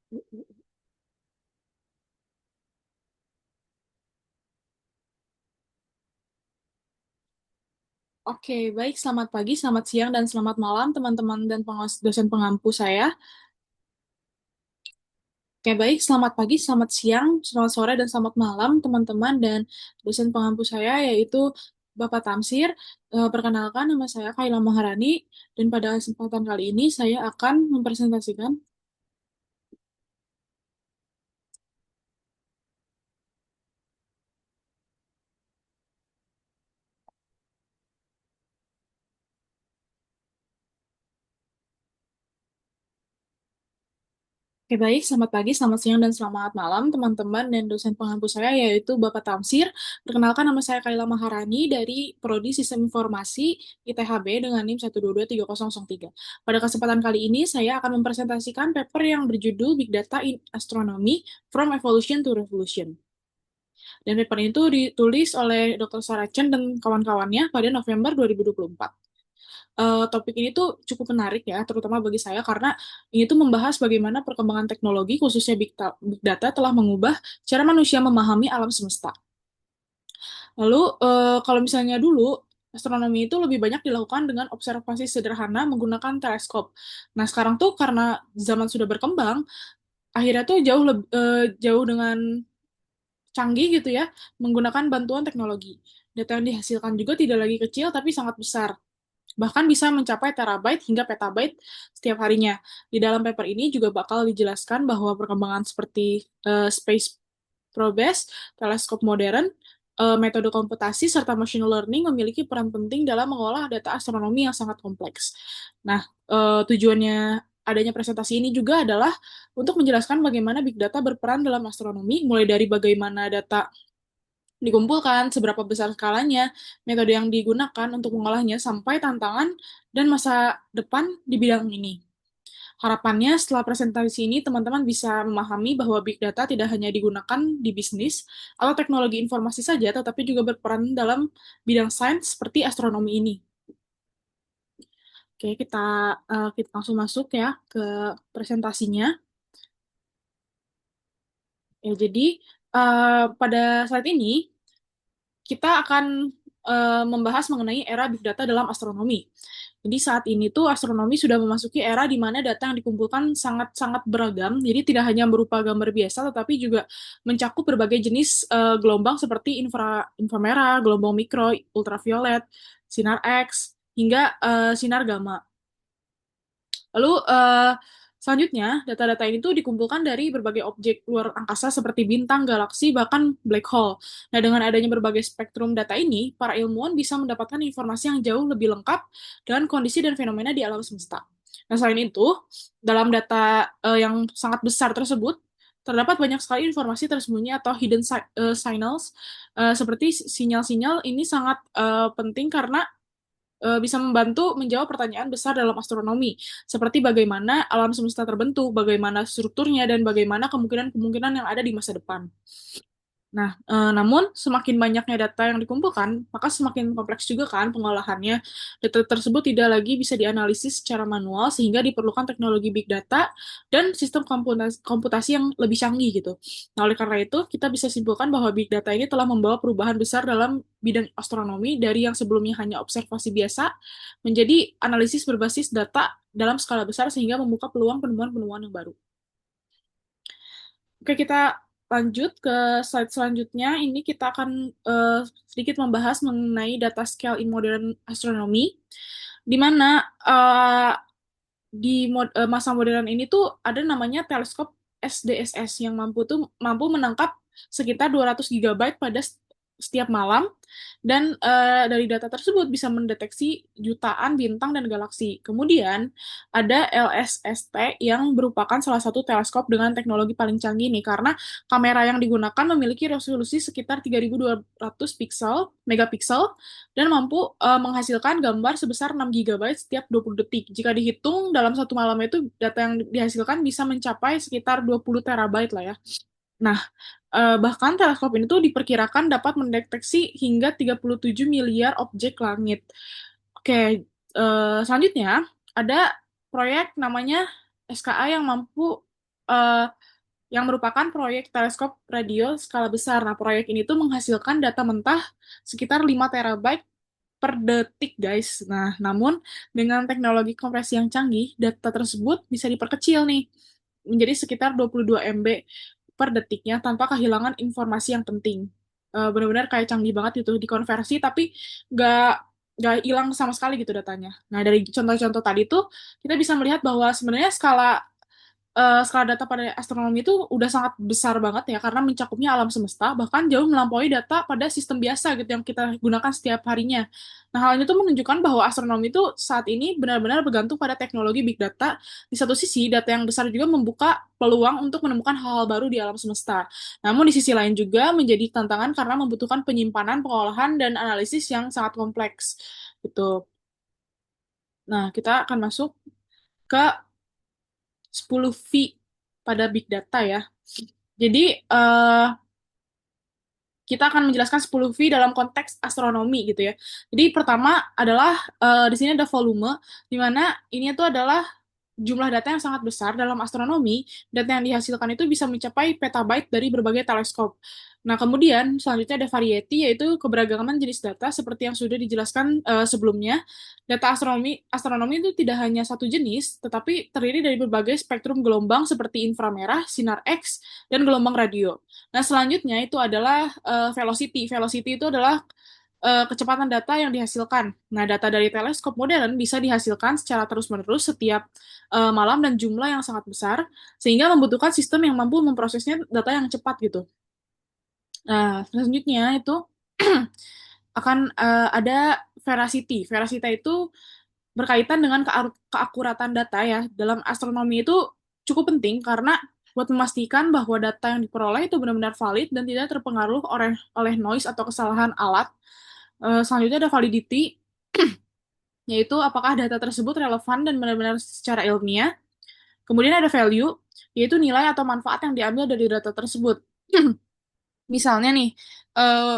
Oke, baik. Selamat pagi, selamat siang, dan selamat malam teman-teman dan pengawas dosen pengampu saya. Oke, baik. Selamat pagi, selamat siang, selamat sore, dan selamat malam teman-teman dan dosen pengampu saya, yaitu Bapak Tamsir. Perkenalkan, nama saya Kaila Maharani, dan pada kesempatan kali ini saya akan mempresentasikan. Oke, baik. Selamat pagi, selamat siang, dan selamat malam teman-teman dan dosen pengampu saya, yaitu Bapak Tamsir. Perkenalkan, nama saya Kaila Maharani dari Prodi Sistem Informasi ITHB dengan NIM 1223003. Pada kesempatan kali ini, saya akan mempresentasikan paper yang berjudul Big Data in Astronomy From Evolution to Revolution. Dan paper itu ditulis oleh Dr. Sarah Chen dan kawan-kawannya pada November 2024. Topik ini tuh cukup menarik ya, terutama bagi saya karena ini tuh membahas bagaimana perkembangan teknologi, khususnya Big Data, telah mengubah cara manusia memahami alam semesta. Lalu, kalau misalnya dulu, astronomi itu lebih banyak dilakukan dengan observasi sederhana menggunakan teleskop. Nah, sekarang tuh karena zaman sudah berkembang, akhirnya tuh jauh dengan canggih gitu ya, menggunakan bantuan teknologi. Data yang dihasilkan juga tidak lagi kecil, tapi sangat besar. Bahkan bisa mencapai terabyte hingga petabyte setiap harinya. Di dalam paper ini juga bakal dijelaskan bahwa perkembangan seperti space probes, teleskop modern, metode komputasi, serta machine learning memiliki peran penting dalam mengolah data astronomi yang sangat kompleks. Nah, tujuannya adanya presentasi ini juga adalah untuk menjelaskan bagaimana big data berperan dalam astronomi, mulai dari bagaimana data dikumpulkan, seberapa besar skalanya, metode yang digunakan untuk mengolahnya, sampai tantangan dan masa depan di bidang ini. Harapannya setelah presentasi ini teman-teman bisa memahami bahwa big data tidak hanya digunakan di bisnis atau teknologi informasi saja, tetapi juga berperan dalam bidang sains seperti astronomi ini. Oke, kita langsung masuk ya ke presentasinya. Ya, jadi pada saat ini kita akan membahas mengenai era big data dalam astronomi. Jadi saat ini tuh astronomi sudah memasuki era di mana data yang dikumpulkan sangat-sangat beragam. Jadi tidak hanya berupa gambar biasa, tetapi juga mencakup berbagai jenis gelombang seperti inframerah, gelombang mikro, ultraviolet, sinar X, hingga sinar gamma. Lalu selanjutnya, data-data ini tuh dikumpulkan dari berbagai objek luar angkasa seperti bintang, galaksi, bahkan black hole. Nah, dengan adanya berbagai spektrum data ini, para ilmuwan bisa mendapatkan informasi yang jauh lebih lengkap dengan kondisi dan fenomena di alam semesta. Nah, selain itu, dalam data yang sangat besar tersebut, terdapat banyak sekali informasi tersembunyi atau hidden signals, seperti sinyal-sinyal ini sangat penting karena bisa membantu menjawab pertanyaan besar dalam astronomi, seperti bagaimana alam semesta terbentuk, bagaimana strukturnya, dan bagaimana kemungkinan-kemungkinan yang ada di masa depan. Nah, namun semakin banyaknya data yang dikumpulkan, maka semakin kompleks juga kan pengolahannya. Data tersebut tidak lagi bisa dianalisis secara manual, sehingga diperlukan teknologi big data dan sistem komputasi yang lebih canggih gitu. Nah, oleh karena itu, kita bisa simpulkan bahwa big data ini telah membawa perubahan besar dalam bidang astronomi dari yang sebelumnya hanya observasi biasa menjadi analisis berbasis data dalam skala besar sehingga membuka peluang penemuan-penemuan yang baru. Oke, kita lanjut ke slide selanjutnya. Ini kita akan sedikit membahas mengenai data scale in modern astronomy, di mana di masa modern ini tuh ada namanya teleskop SDSS yang mampu menangkap sekitar 200 gigabyte pada setiap malam, dan dari data tersebut bisa mendeteksi jutaan bintang dan galaksi. Kemudian ada LSST yang merupakan salah satu teleskop dengan teknologi paling canggih nih, karena kamera yang digunakan memiliki resolusi sekitar 3200 megapiksel dan mampu menghasilkan gambar sebesar 6 gigabyte setiap 20 detik. Jika dihitung dalam satu malam itu, data yang dihasilkan bisa mencapai sekitar 20 terabyte lah ya. Nah, bahkan teleskop ini tuh diperkirakan dapat mendeteksi hingga 37 miliar objek langit. Oke, selanjutnya ada proyek namanya SKA yang mampu eh, yang merupakan proyek teleskop radio skala besar. Nah, proyek ini tuh menghasilkan data mentah sekitar 5 terabyte per detik, guys. Nah, namun dengan teknologi kompresi yang canggih, data tersebut bisa diperkecil nih menjadi sekitar 22 MB per detiknya tanpa kehilangan informasi yang penting. Benar-benar kayak canggih banget itu dikonversi, tapi nggak nggak hilang sama sekali gitu datanya. Nah, dari contoh-contoh tadi tuh kita bisa melihat bahwa sebenarnya skala data pada astronomi itu udah sangat besar banget ya karena mencakupnya alam semesta bahkan jauh melampaui data pada sistem biasa gitu yang kita gunakan setiap harinya. Nah, hal ini tuh menunjukkan bahwa astronomi itu saat ini benar-benar bergantung pada teknologi big data. Di satu sisi, data yang besar juga membuka peluang untuk menemukan hal-hal baru di alam semesta. Namun di sisi lain juga menjadi tantangan karena membutuhkan penyimpanan, pengolahan, dan analisis yang sangat kompleks gitu. Nah, kita akan masuk ke 10 V pada big data ya. Jadi, kita akan menjelaskan 10 V dalam konteks astronomi gitu ya. Jadi pertama adalah di sini ada volume, di mana ini tuh adalah jumlah data yang sangat besar dalam astronomi. Data yang dihasilkan itu bisa mencapai petabyte dari berbagai teleskop. Nah, kemudian selanjutnya ada variety, yaitu keberagaman jenis data seperti yang sudah dijelaskan sebelumnya. Data astronomi itu tidak hanya satu jenis, tetapi terdiri dari berbagai spektrum gelombang seperti inframerah, sinar X, dan gelombang radio. Nah, selanjutnya itu adalah velocity. Velocity itu adalah kecepatan data yang dihasilkan. Nah, data dari teleskop modern bisa dihasilkan secara terus-menerus setiap malam dan jumlah yang sangat besar, sehingga membutuhkan sistem yang mampu memprosesnya data yang cepat gitu. Nah, selanjutnya itu akan ada veracity. Veracity itu berkaitan dengan keakuratan data ya. Dalam astronomi itu cukup penting karena buat memastikan bahwa data yang diperoleh itu benar-benar valid dan tidak terpengaruh oleh noise atau kesalahan alat. Selanjutnya ada validity, yaitu apakah data tersebut relevan dan benar-benar secara ilmiah. Kemudian ada value, yaitu nilai atau manfaat yang diambil dari data tersebut. Misalnya nih,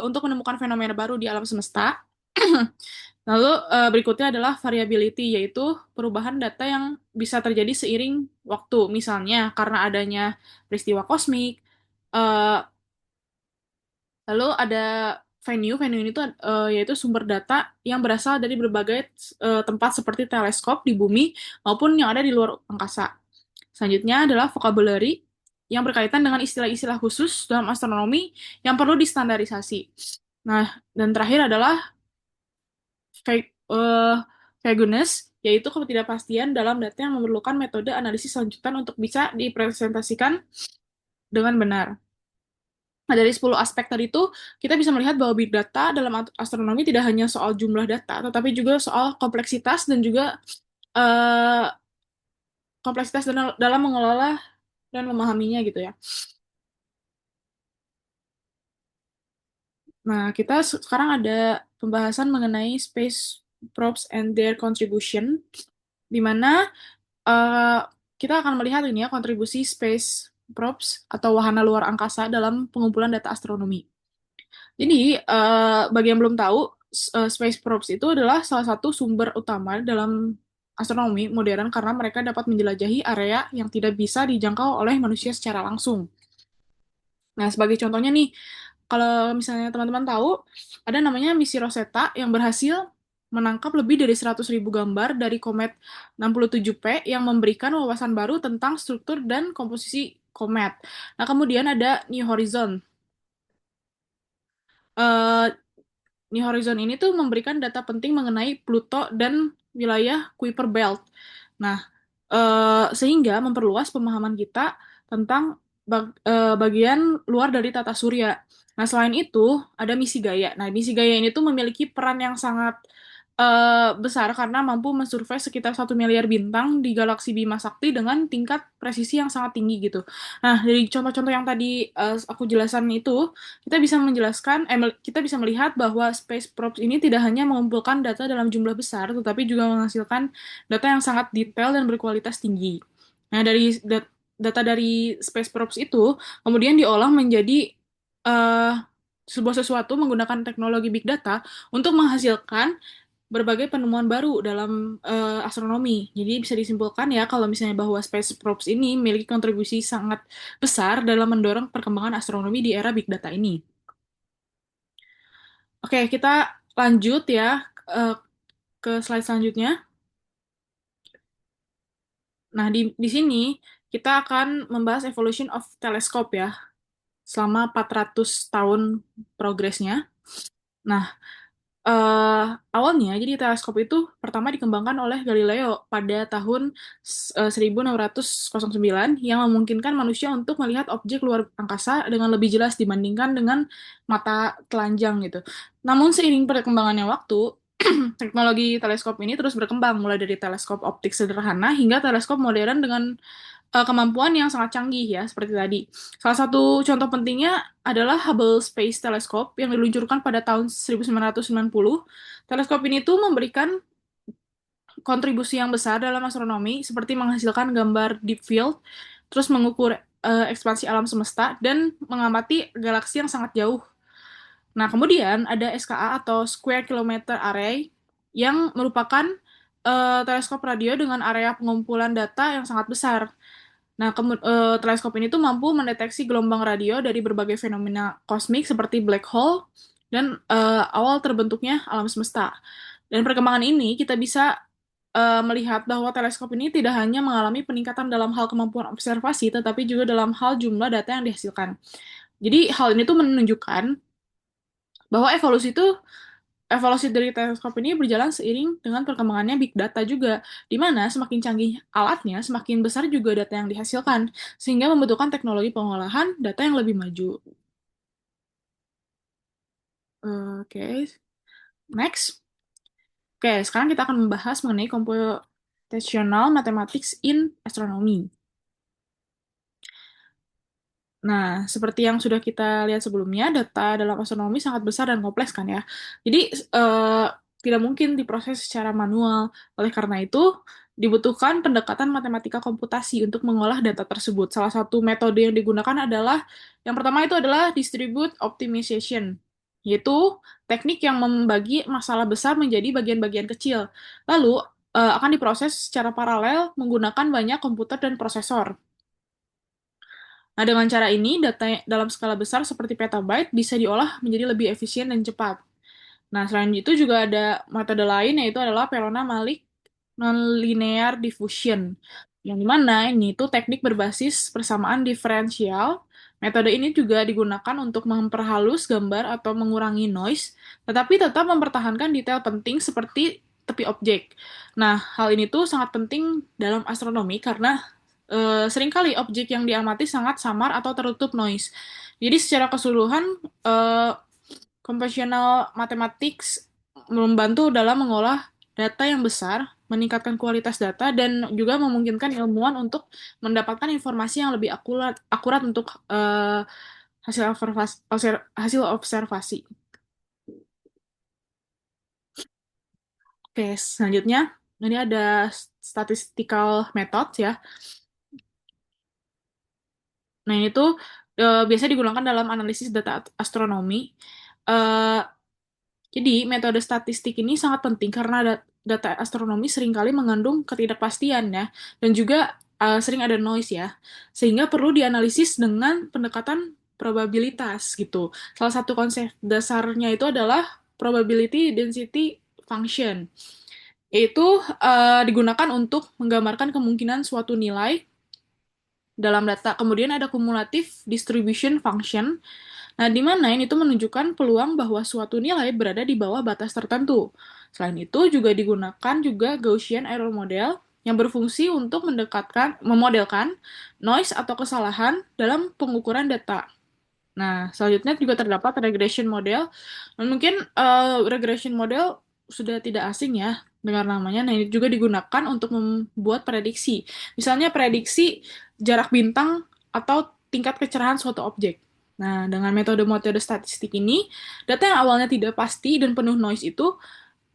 untuk menemukan fenomena baru di alam semesta. Lalu berikutnya adalah variability, yaitu perubahan data yang bisa terjadi seiring waktu. Misalnya karena adanya peristiwa kosmik. eh, Lalu ada venue ini tuh yaitu sumber data yang berasal dari berbagai tempat seperti teleskop di bumi maupun yang ada di luar angkasa. Selanjutnya adalah vocabulary yang berkaitan dengan istilah-istilah khusus dalam astronomi yang perlu distandarisasi. Nah, dan terakhir adalah vagueness, yaitu ketidakpastian dalam data yang memerlukan metode analisis lanjutan untuk bisa dipresentasikan dengan benar. Nah, dari 10 aspek tadi itu, kita bisa melihat bahwa big data dalam astronomi tidak hanya soal jumlah data, tetapi juga soal kompleksitas dan juga eh, kompleksitas dalam mengelola dan memahaminya gitu ya. Nah, kita sekarang ada pembahasan mengenai space probes and their contribution, di mana eh, kita akan melihat ini ya kontribusi space probes atau wahana luar angkasa dalam pengumpulan data astronomi. Jadi, bagi yang belum tahu, space probes itu adalah salah satu sumber utama dalam astronomi modern karena mereka dapat menjelajahi area yang tidak bisa dijangkau oleh manusia secara langsung. Nah, sebagai contohnya nih, kalau misalnya teman-teman tahu, ada namanya misi Rosetta yang berhasil menangkap lebih dari 100.000 gambar dari komet 67P yang memberikan wawasan baru tentang struktur dan komposisi komet. Nah, kemudian ada New Horizon. Eh, New Horizon ini tuh memberikan data penting mengenai Pluto dan wilayah Kuiper Belt. Nah, sehingga memperluas pemahaman kita tentang bagian luar dari tata surya. Nah, selain itu, ada misi Gaia. Nah, misi Gaia ini tuh memiliki peran yang sangat besar karena mampu mensurvei sekitar 1 miliar bintang di galaksi Bima Sakti dengan tingkat presisi yang sangat tinggi gitu. Nah, dari contoh-contoh yang tadi aku jelaskan itu, kita bisa melihat bahwa space probes ini tidak hanya mengumpulkan data dalam jumlah besar, tetapi juga menghasilkan data yang sangat detail dan berkualitas tinggi. Nah, dari data dari space probes itu kemudian diolah menjadi sebuah sesuatu menggunakan teknologi big data untuk menghasilkan berbagai penemuan baru dalam astronomi. Jadi bisa disimpulkan ya kalau misalnya bahwa space probes ini memiliki kontribusi sangat besar dalam mendorong perkembangan astronomi di era big data ini. Oke, kita lanjut ya eh, ke slide selanjutnya. Nah, di sini kita akan membahas evolution of telescope ya, selama 400 tahun progresnya. Nah, eh, awalnya jadi teleskop itu pertama dikembangkan oleh Galileo pada tahun 1609 yang memungkinkan manusia untuk melihat objek luar angkasa dengan lebih jelas dibandingkan dengan mata telanjang gitu. Namun seiring perkembangannya waktu, teknologi teleskop ini terus berkembang mulai dari teleskop optik sederhana hingga teleskop modern dengan kemampuan yang sangat canggih ya, seperti tadi. Salah satu contoh pentingnya adalah Hubble Space Telescope yang diluncurkan pada tahun 1990. Teleskop ini tuh memberikan kontribusi yang besar dalam astronomi, seperti menghasilkan gambar deep field, terus mengukur ekspansi alam semesta, dan mengamati galaksi yang sangat jauh. Nah, kemudian ada SKA atau Square Kilometer Array yang merupakan teleskop radio dengan area pengumpulan data yang sangat besar. Nah, teleskop ini tuh mampu mendeteksi gelombang radio dari berbagai fenomena kosmik seperti black hole dan awal terbentuknya alam semesta. Dan perkembangan ini kita bisa melihat bahwa teleskop ini tidak hanya mengalami peningkatan dalam hal kemampuan observasi, tetapi juga dalam hal jumlah data yang dihasilkan. Jadi hal ini tuh menunjukkan bahwa evolusi dari teleskop ini berjalan seiring dengan perkembangannya big data juga, di mana semakin canggih alatnya, semakin besar juga data yang dihasilkan, sehingga membutuhkan teknologi pengolahan data yang lebih maju. Oke, next. Oke, sekarang kita akan membahas mengenai computational mathematics in astronomy. Nah, seperti yang sudah kita lihat sebelumnya, data dalam astronomi sangat besar dan kompleks kan ya. Jadi, eh, tidak mungkin diproses secara manual. Oleh karena itu, dibutuhkan pendekatan matematika komputasi untuk mengolah data tersebut. Salah satu metode yang digunakan adalah, yang pertama itu adalah distribute optimization, yaitu teknik yang membagi masalah besar menjadi bagian-bagian kecil. Lalu, akan diproses secara paralel menggunakan banyak komputer dan prosesor. Nah, dengan cara ini, data dalam skala besar seperti petabyte bisa diolah menjadi lebih efisien dan cepat. Nah, selain itu juga ada metode lain, yaitu adalah Pelona-Malik nonlinear diffusion. Yang dimana ini tuh teknik berbasis persamaan diferensial. Metode ini juga digunakan untuk memperhalus gambar atau mengurangi noise, tetapi tetap mempertahankan detail penting seperti tepi objek. Nah, hal ini tuh sangat penting dalam astronomi karena seringkali objek yang diamati sangat samar atau tertutup noise. Jadi secara keseluruhan, eh, computational mathematics membantu dalam mengolah data yang besar, meningkatkan kualitas data, dan juga memungkinkan ilmuwan untuk mendapatkan informasi yang lebih akurat untuk hasil observasi. Oke, selanjutnya ini ada statistical methods ya. Nah, ini tuh biasa digunakan dalam analisis data astronomi. Eh, jadi, metode statistik ini sangat penting karena data astronomi seringkali mengandung ketidakpastian ya, dan juga sering ada noise ya, sehingga perlu dianalisis dengan pendekatan probabilitas gitu. Salah satu konsep dasarnya itu adalah probability density function, yaitu digunakan untuk menggambarkan kemungkinan suatu nilai dalam data. Kemudian ada cumulative distribution function. Nah, di mana ini tuh menunjukkan peluang bahwa suatu nilai berada di bawah batas tertentu. Selain itu, juga digunakan juga Gaussian error model yang berfungsi untuk memodelkan noise atau kesalahan dalam pengukuran data. Nah, selanjutnya juga terdapat regression model. Dan mungkin regression model sudah tidak asing ya dengan namanya. Nah, ini juga digunakan untuk membuat prediksi. Misalnya prediksi jarak bintang atau tingkat kecerahan suatu objek. Nah, dengan metode-metode statistik ini, data yang awalnya tidak pasti dan penuh noise itu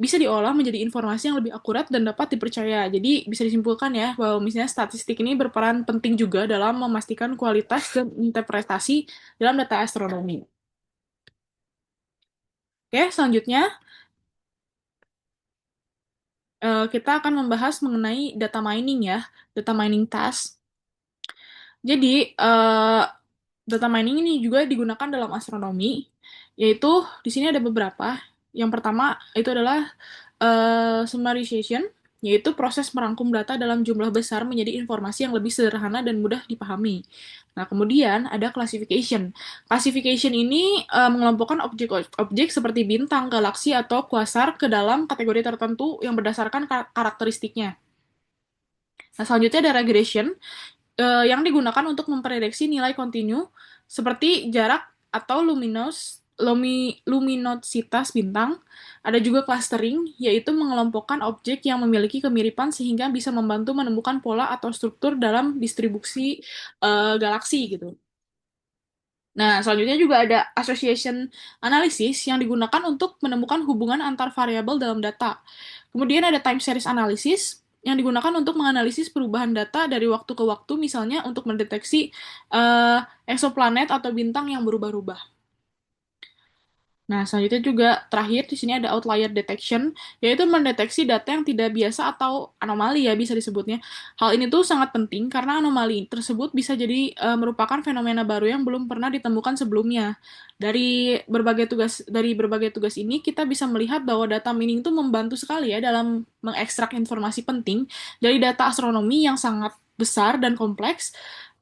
bisa diolah menjadi informasi yang lebih akurat dan dapat dipercaya. Jadi bisa disimpulkan ya bahwa misalnya statistik ini berperan penting juga dalam memastikan kualitas dan interpretasi dalam data astronomi. Oke, selanjutnya kita akan membahas mengenai data mining ya, data mining task. Jadi, data mining ini juga digunakan dalam astronomi, yaitu di sini ada beberapa. Yang pertama itu adalah summarization, yaitu proses merangkum data dalam jumlah besar menjadi informasi yang lebih sederhana dan mudah dipahami. Nah, kemudian ada classification. Classification ini mengelompokkan objek-objek seperti bintang, galaksi, atau kuasar ke dalam kategori tertentu yang berdasarkan karakteristiknya. Nah, selanjutnya ada regression, yang digunakan untuk memprediksi nilai kontinu seperti jarak atau luminositas bintang. Ada juga clustering, yaitu mengelompokkan objek yang memiliki kemiripan sehingga bisa membantu menemukan pola atau struktur dalam distribusi galaksi gitu. Nah, selanjutnya juga ada association analysis yang digunakan untuk menemukan hubungan antar variabel dalam data. Kemudian ada time series analysis yang digunakan untuk menganalisis perubahan data dari waktu ke waktu, misalnya untuk mendeteksi eksoplanet atau bintang yang berubah-ubah. Nah, selanjutnya juga terakhir di sini ada outlier detection, yaitu mendeteksi data yang tidak biasa atau anomali ya bisa disebutnya. Hal ini tuh sangat penting karena anomali tersebut bisa jadi merupakan fenomena baru yang belum pernah ditemukan sebelumnya. Dari berbagai tugas ini kita bisa melihat bahwa data mining itu membantu sekali ya dalam mengekstrak informasi penting dari data astronomi yang sangat besar dan kompleks.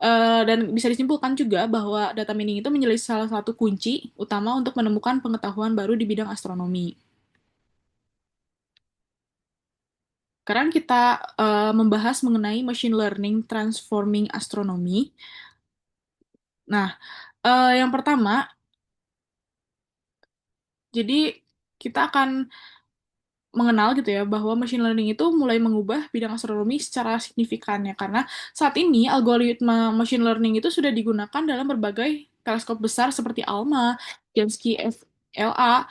Dan bisa disimpulkan juga bahwa data mining itu menjadi salah satu kunci utama untuk menemukan pengetahuan baru di bidang astronomi. Sekarang kita membahas mengenai machine learning transforming astronomy. Nah, yang pertama, jadi kita akan mengenal gitu ya bahwa machine learning itu mulai mengubah bidang astronomi secara signifikan ya karena saat ini algoritma machine learning itu sudah digunakan dalam berbagai teleskop besar seperti ALMA, Jansky FLA,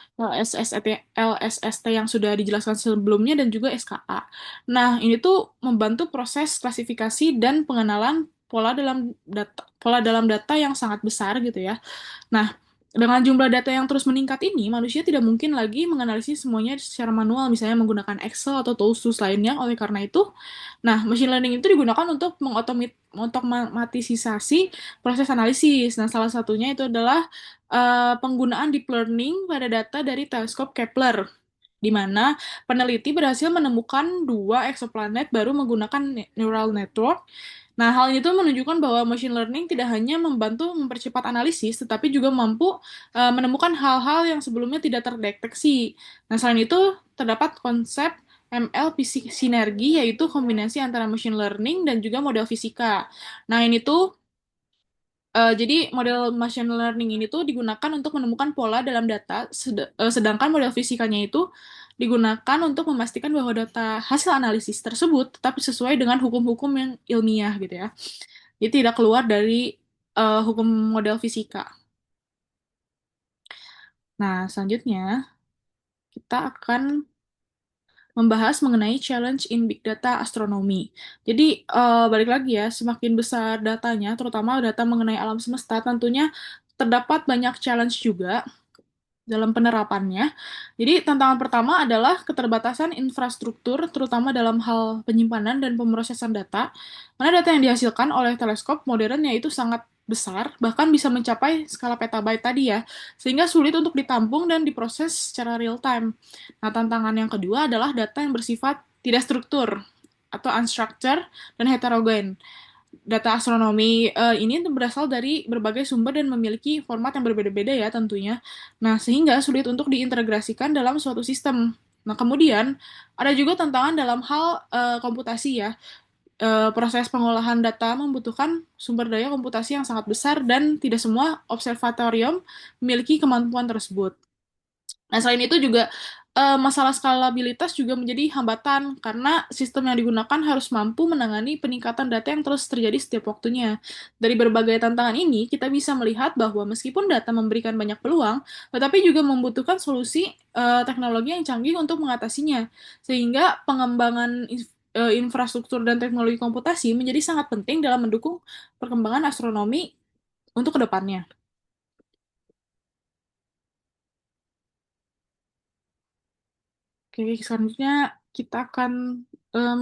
LSST yang sudah dijelaskan sebelumnya dan juga SKA. Nah, ini tuh membantu proses klasifikasi dan pengenalan pola dalam data yang sangat besar gitu ya. Nah, dengan jumlah data yang terus meningkat ini, manusia tidak mungkin lagi menganalisis semuanya secara manual, misalnya menggunakan Excel atau tools lainnya. Oleh karena itu, nah, machine learning itu digunakan untuk mengotomatisasi proses analisis. Nah, salah satunya itu adalah penggunaan deep learning pada data dari teleskop Kepler, di mana peneliti berhasil menemukan dua eksoplanet baru menggunakan neural network. Nah, hal ini tuh menunjukkan bahwa machine learning tidak hanya membantu mempercepat analisis, tetapi juga mampu menemukan hal-hal yang sebelumnya tidak terdeteksi. Nah, selain itu, terdapat konsep ML sinergi, yaitu kombinasi antara machine learning dan juga model fisika. Nah, ini tuh jadi model machine learning ini tuh digunakan untuk menemukan pola dalam data, sedangkan model fisikanya itu digunakan untuk memastikan bahwa data hasil analisis tersebut tetap sesuai dengan hukum-hukum yang ilmiah gitu ya. Jadi tidak keluar dari hukum model fisika. Nah, selanjutnya kita akan membahas mengenai challenge in big data astronomy. Jadi, balik lagi ya, semakin besar datanya, terutama data mengenai alam semesta, tentunya terdapat banyak challenge juga dalam penerapannya. Jadi, tantangan pertama adalah keterbatasan infrastruktur, terutama dalam hal penyimpanan dan pemrosesan data. Karena data yang dihasilkan oleh teleskop modern yaitu sangat besar, bahkan bisa mencapai skala petabyte tadi ya, sehingga sulit untuk ditampung dan diproses secara real time. Nah, tantangan yang kedua adalah data yang bersifat tidak struktur atau unstructured dan heterogen. Data astronomi ini berasal dari berbagai sumber dan memiliki format yang berbeda-beda ya tentunya. Nah, sehingga sulit untuk diintegrasikan dalam suatu sistem. Nah, kemudian ada juga tantangan dalam hal komputasi ya. Proses pengolahan data membutuhkan sumber daya komputasi yang sangat besar dan tidak semua observatorium memiliki kemampuan tersebut. Nah, selain itu juga masalah skalabilitas juga menjadi hambatan karena sistem yang digunakan harus mampu menangani peningkatan data yang terus terjadi setiap waktunya. Dari berbagai tantangan ini, kita bisa melihat bahwa meskipun data memberikan banyak peluang, tetapi juga membutuhkan solusi teknologi yang canggih untuk mengatasinya. Sehingga pengembangan infrastruktur dan teknologi komputasi menjadi sangat penting dalam mendukung perkembangan astronomi untuk kedepannya. Oke, selanjutnya kita akan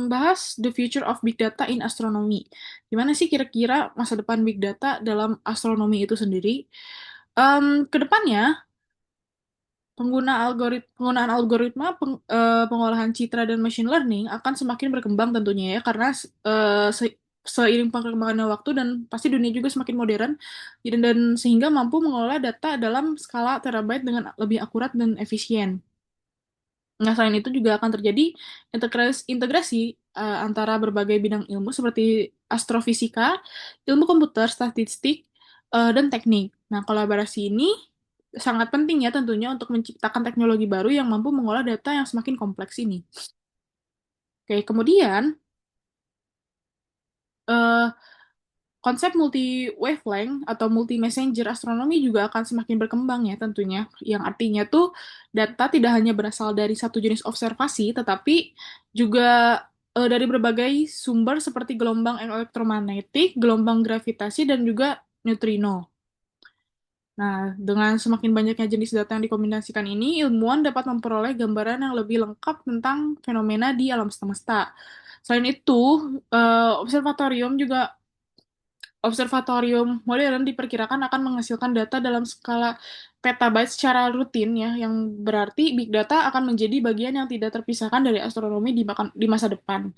bahas the future of big data in astronomy. Gimana sih kira-kira masa depan big data dalam astronomi itu sendiri? Kedepannya, penggunaan algoritma pengolahan citra dan machine learning akan semakin berkembang tentunya ya, karena seiring perkembangan waktu dan pasti dunia juga semakin modern, dan sehingga mampu mengelola data dalam skala terabyte dengan lebih akurat dan efisien. Nah, selain itu juga akan terjadi integrasi antara berbagai bidang ilmu seperti astrofisika, ilmu komputer, statistik, dan teknik. Nah, kolaborasi ini sangat penting ya tentunya untuk menciptakan teknologi baru yang mampu mengolah data yang semakin kompleks ini. Oke, kemudian eh, konsep multi-wavelength atau multi-messenger astronomi juga akan semakin berkembang ya tentunya, yang artinya tuh data tidak hanya berasal dari satu jenis observasi, tetapi juga dari berbagai sumber seperti gelombang elektromagnetik, gelombang gravitasi, dan juga neutrino. Nah, dengan semakin banyaknya jenis data yang dikombinasikan ini, ilmuwan dapat memperoleh gambaran yang lebih lengkap tentang fenomena di alam semesta. Selain itu, eh, observatorium juga observatorium modern diperkirakan akan menghasilkan data dalam skala petabyte secara rutin ya, yang berarti big data akan menjadi bagian yang tidak terpisahkan dari astronomi di masa depan.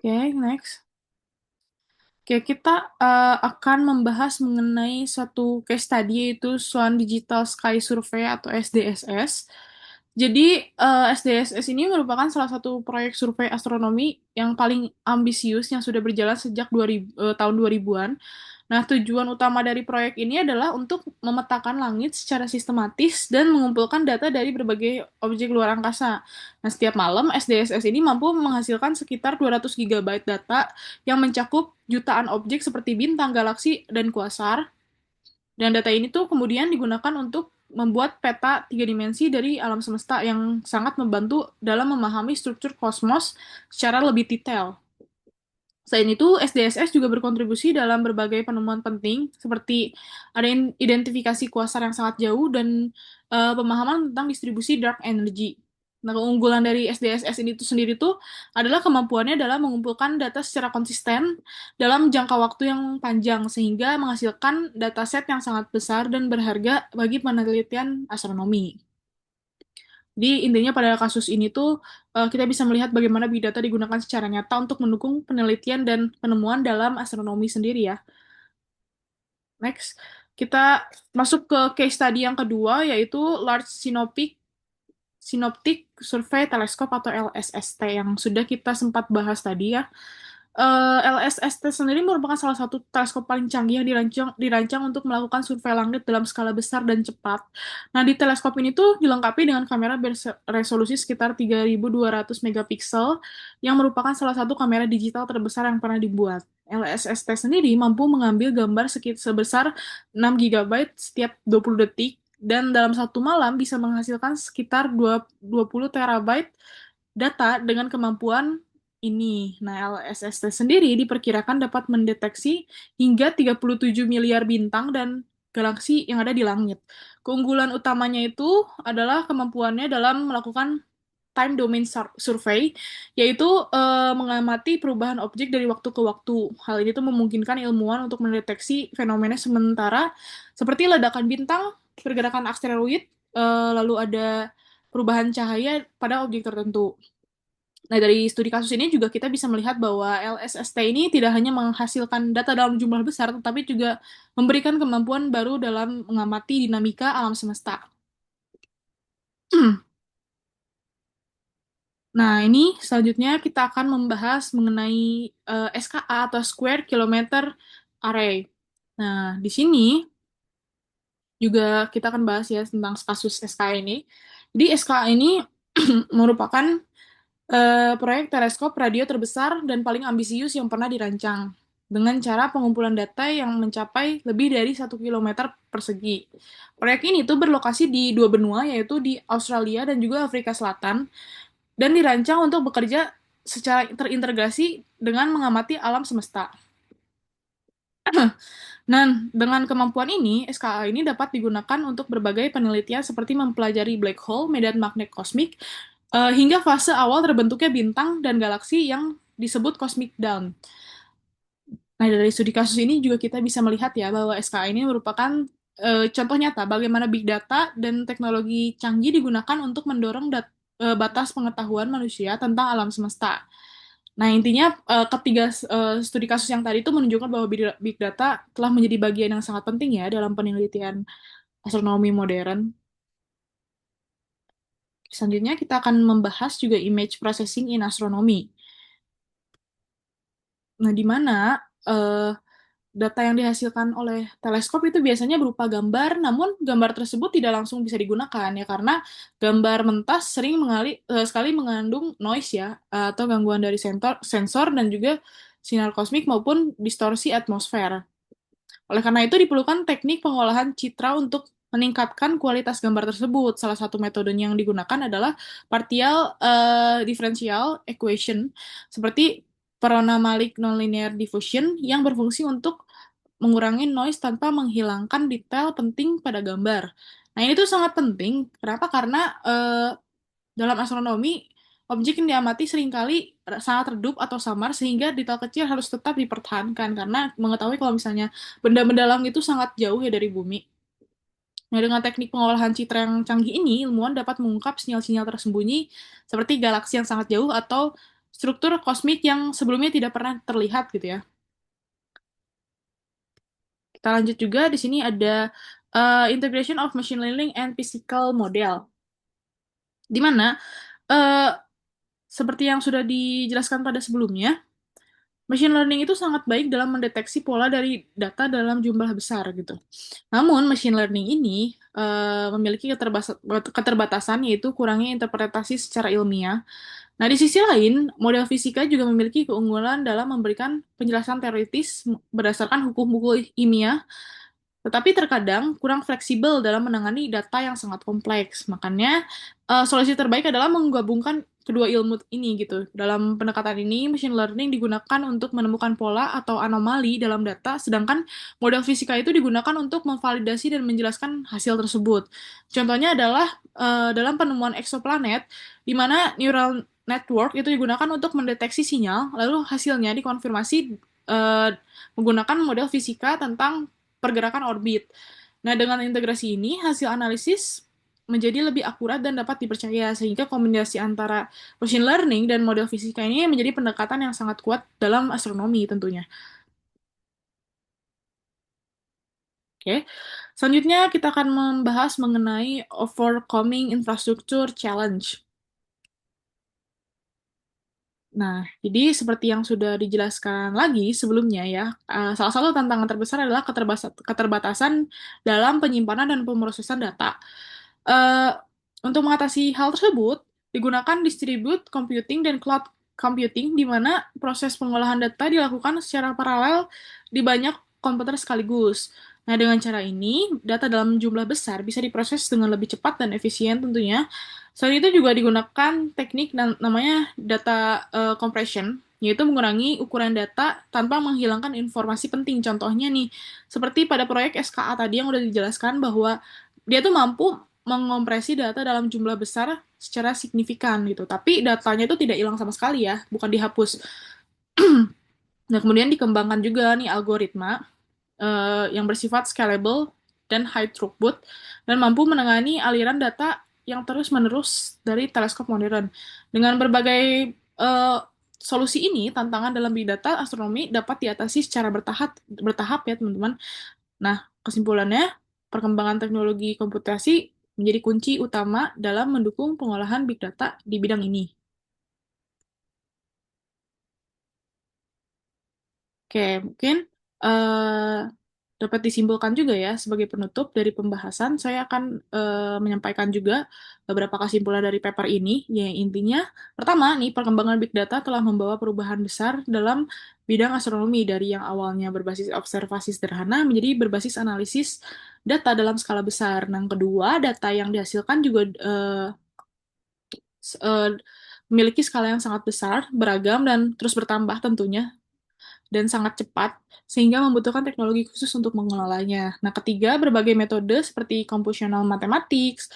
Oke, next. Oke, kita akan membahas mengenai suatu case study yaitu Swan Digital Sky Survey atau SDSS. Jadi, SDSS ini merupakan salah satu proyek survei astronomi yang paling ambisius yang sudah berjalan sejak tahun 2000-an. Nah, tujuan utama dari proyek ini adalah untuk memetakan langit secara sistematis dan mengumpulkan data dari berbagai objek luar angkasa. Nah, setiap malam SDSS ini mampu menghasilkan sekitar 200 GB data yang mencakup jutaan objek seperti bintang, galaksi, dan kuasar. Dan data ini tuh kemudian digunakan untuk membuat peta tiga dimensi dari alam semesta yang sangat membantu dalam memahami struktur kosmos secara lebih detail. Selain itu, SDSS juga berkontribusi dalam berbagai penemuan penting, seperti ada identifikasi kuasar yang sangat jauh dan pemahaman tentang distribusi dark energy. Nah, keunggulan dari SDSS ini tuh sendiri tuh adalah kemampuannya dalam mengumpulkan data secara konsisten dalam jangka waktu yang panjang, sehingga menghasilkan dataset yang sangat besar dan berharga bagi penelitian astronomi. Jadi intinya pada kasus ini tuh kita bisa melihat bagaimana big data digunakan secara nyata untuk mendukung penelitian dan penemuan dalam astronomi sendiri ya. Next, kita masuk ke case study yang kedua yaitu Large Synoptic Survey Telescope atau LSST yang sudah kita sempat bahas tadi ya. LSST sendiri merupakan salah satu teleskop paling canggih yang dirancang untuk melakukan survei langit dalam skala besar dan cepat. Nah, di teleskop ini tuh dilengkapi dengan kamera beresolusi sekitar 3.200 megapiksel yang merupakan salah satu kamera digital terbesar yang pernah dibuat. LSST sendiri mampu mengambil gambar sebesar 6 GB setiap 20 detik dan dalam satu malam bisa menghasilkan sekitar 20 terabyte data dengan kemampuan ini. Nah, LSST sendiri diperkirakan dapat mendeteksi hingga 37 miliar bintang dan galaksi yang ada di langit. Keunggulan utamanya itu adalah kemampuannya dalam melakukan time domain survey, yaitu mengamati perubahan objek dari waktu ke waktu. Hal ini tuh memungkinkan ilmuwan untuk mendeteksi fenomena sementara seperti ledakan bintang, pergerakan asteroid, lalu ada perubahan cahaya pada objek tertentu. Nah, dari studi kasus ini juga kita bisa melihat bahwa LSST ini tidak hanya menghasilkan data dalam jumlah besar, tetapi juga memberikan kemampuan baru dalam mengamati dinamika alam semesta. Nah, ini selanjutnya kita akan membahas mengenai SKA atau Square Kilometer Array. Nah, di sini juga kita akan bahas ya tentang kasus SKA ini. Jadi, SKA ini merupakan proyek teleskop radio terbesar dan paling ambisius yang pernah dirancang, dengan cara pengumpulan data yang mencapai lebih dari 1 kilometer persegi. Proyek ini tuh berlokasi di dua benua, yaitu di Australia dan juga Afrika Selatan, dan dirancang untuk bekerja secara terintegrasi dengan mengamati alam semesta. Nah, dengan kemampuan ini, SKA ini dapat digunakan untuk berbagai penelitian seperti mempelajari black hole, medan magnet kosmik, hingga fase awal terbentuknya bintang dan galaksi yang disebut cosmic dawn. Nah, dari studi kasus ini juga kita bisa melihat ya bahwa SKA ini merupakan contoh nyata bagaimana big data dan teknologi canggih digunakan untuk mendorong batas pengetahuan manusia tentang alam semesta. Nah, intinya ketiga studi kasus yang tadi itu menunjukkan bahwa big data telah menjadi bagian yang sangat penting ya dalam penelitian astronomi modern. Selanjutnya kita akan membahas juga image processing in astronomy. Nah, di mana eh, data yang dihasilkan oleh teleskop itu biasanya berupa gambar, namun gambar tersebut tidak langsung bisa digunakan ya karena gambar mentas sering sekali mengandung noise ya atau gangguan dari sensor dan juga sinar kosmik maupun distorsi atmosfer. Oleh karena itu diperlukan teknik pengolahan citra untuk meningkatkan kualitas gambar tersebut. Salah satu metodenya yang digunakan adalah partial differential equation seperti Peronomalic nonlinear diffusion yang berfungsi untuk mengurangi noise tanpa menghilangkan detail penting pada gambar. Nah, ini tuh sangat penting. Kenapa? Karena dalam astronomi, objek yang diamati seringkali sangat redup atau samar sehingga detail kecil harus tetap dipertahankan karena mengetahui kalau misalnya benda-benda langit itu sangat jauh ya dari bumi. Nah, dengan teknik pengolahan citra yang canggih ini, ilmuwan dapat mengungkap sinyal-sinyal tersembunyi seperti galaksi yang sangat jauh atau struktur kosmik yang sebelumnya tidak pernah terlihat gitu ya. Kita lanjut juga di sini ada integration of machine learning and physical model, di mana eh, seperti yang sudah dijelaskan pada sebelumnya, machine learning itu sangat baik dalam mendeteksi pola dari data dalam jumlah besar gitu. Namun, machine learning ini memiliki keterbatasan yaitu kurangnya interpretasi secara ilmiah. Nah, di sisi lain, model fisika juga memiliki keunggulan dalam memberikan penjelasan teoritis berdasarkan hukum-hukum ilmiah tetapi terkadang kurang fleksibel dalam menangani data yang sangat kompleks. Makanya, solusi terbaik adalah menggabungkan kedua ilmu ini gitu. Dalam pendekatan ini, machine learning digunakan untuk menemukan pola atau anomali dalam data, sedangkan model fisika itu digunakan untuk memvalidasi dan menjelaskan hasil tersebut. Contohnya adalah dalam penemuan eksoplanet, di mana neural network itu digunakan untuk mendeteksi sinyal, lalu hasilnya dikonfirmasi menggunakan model fisika tentang pergerakan orbit. Nah, dengan integrasi ini, hasil analisis menjadi lebih akurat dan dapat dipercaya, sehingga kombinasi antara machine learning dan model fisika ini menjadi pendekatan yang sangat kuat dalam astronomi tentunya. Oke, selanjutnya kita akan membahas mengenai overcoming infrastructure challenge. Nah, jadi seperti yang sudah dijelaskan lagi sebelumnya ya, salah satu tantangan terbesar adalah keterbatasan dalam penyimpanan dan pemrosesan data. Eh, untuk mengatasi hal tersebut, digunakan distribute computing dan cloud computing, di mana proses pengolahan data dilakukan secara paralel di banyak komputer sekaligus. Nah, dengan cara ini, data dalam jumlah besar bisa diproses dengan lebih cepat dan efisien tentunya. Selain itu juga digunakan teknik namanya data compression, yaitu mengurangi ukuran data tanpa menghilangkan informasi penting. Contohnya nih, seperti pada proyek SKA tadi yang udah dijelaskan bahwa dia tuh mampu mengompresi data dalam jumlah besar secara signifikan gitu. Tapi datanya itu tidak hilang sama sekali ya, bukan dihapus. Nah, kemudian dikembangkan juga nih algoritma yang bersifat scalable dan high throughput dan mampu menangani aliran data yang terus-menerus dari teleskop modern. Dengan berbagai solusi ini, tantangan dalam big data astronomi dapat diatasi secara bertahap ya, teman-teman. Nah, kesimpulannya, perkembangan teknologi komputasi menjadi kunci utama dalam mendukung pengolahan big data di bidang ini. Oke, mungkin eh, dapat disimpulkan juga ya sebagai penutup dari pembahasan, saya akan menyampaikan juga beberapa kesimpulan dari paper ini, yang intinya, pertama nih, perkembangan big data telah membawa perubahan besar dalam bidang astronomi dari yang awalnya berbasis observasi sederhana menjadi berbasis analisis data dalam skala besar. Nah, yang kedua, data yang dihasilkan juga s- eh, memiliki skala yang sangat besar, beragam, dan terus bertambah tentunya. dan sangat cepat, sehingga membutuhkan teknologi khusus untuk mengelolanya. Nah, ketiga, berbagai metode seperti computational mathematics,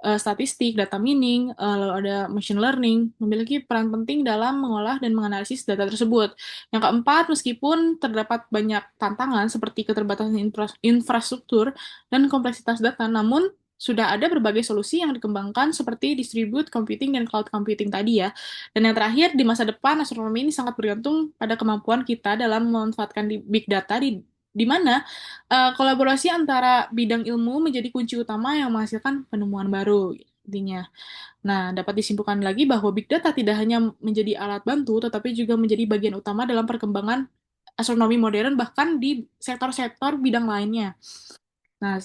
statistik, data mining, lalu ada machine learning, memiliki peran penting dalam mengolah dan menganalisis data tersebut. Yang keempat, meskipun terdapat banyak tantangan seperti keterbatasan infrastruktur dan kompleksitas data, namun sudah ada berbagai solusi yang dikembangkan seperti distributed computing dan cloud computing tadi ya. Dan yang terakhir, di masa depan astronomi ini sangat bergantung pada kemampuan kita dalam memanfaatkan big data di mana kolaborasi antara bidang ilmu menjadi kunci utama yang menghasilkan penemuan baru intinya. Nah, dapat disimpulkan lagi bahwa big data tidak hanya menjadi alat bantu, tetapi juga menjadi bagian utama dalam perkembangan astronomi modern bahkan di sektor-sektor bidang lainnya. Nah,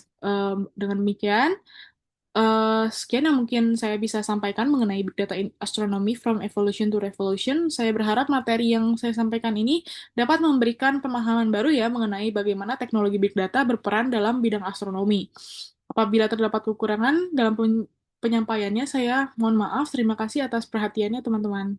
dengan demikian, sekian yang mungkin saya bisa sampaikan mengenai Big Data in Astronomy from Evolution to Revolution. Saya berharap materi yang saya sampaikan ini dapat memberikan pemahaman baru ya mengenai bagaimana teknologi Big Data berperan dalam bidang astronomi. Apabila terdapat kekurangan dalam penyampaiannya, saya mohon maaf. Terima kasih atas perhatiannya, teman-teman.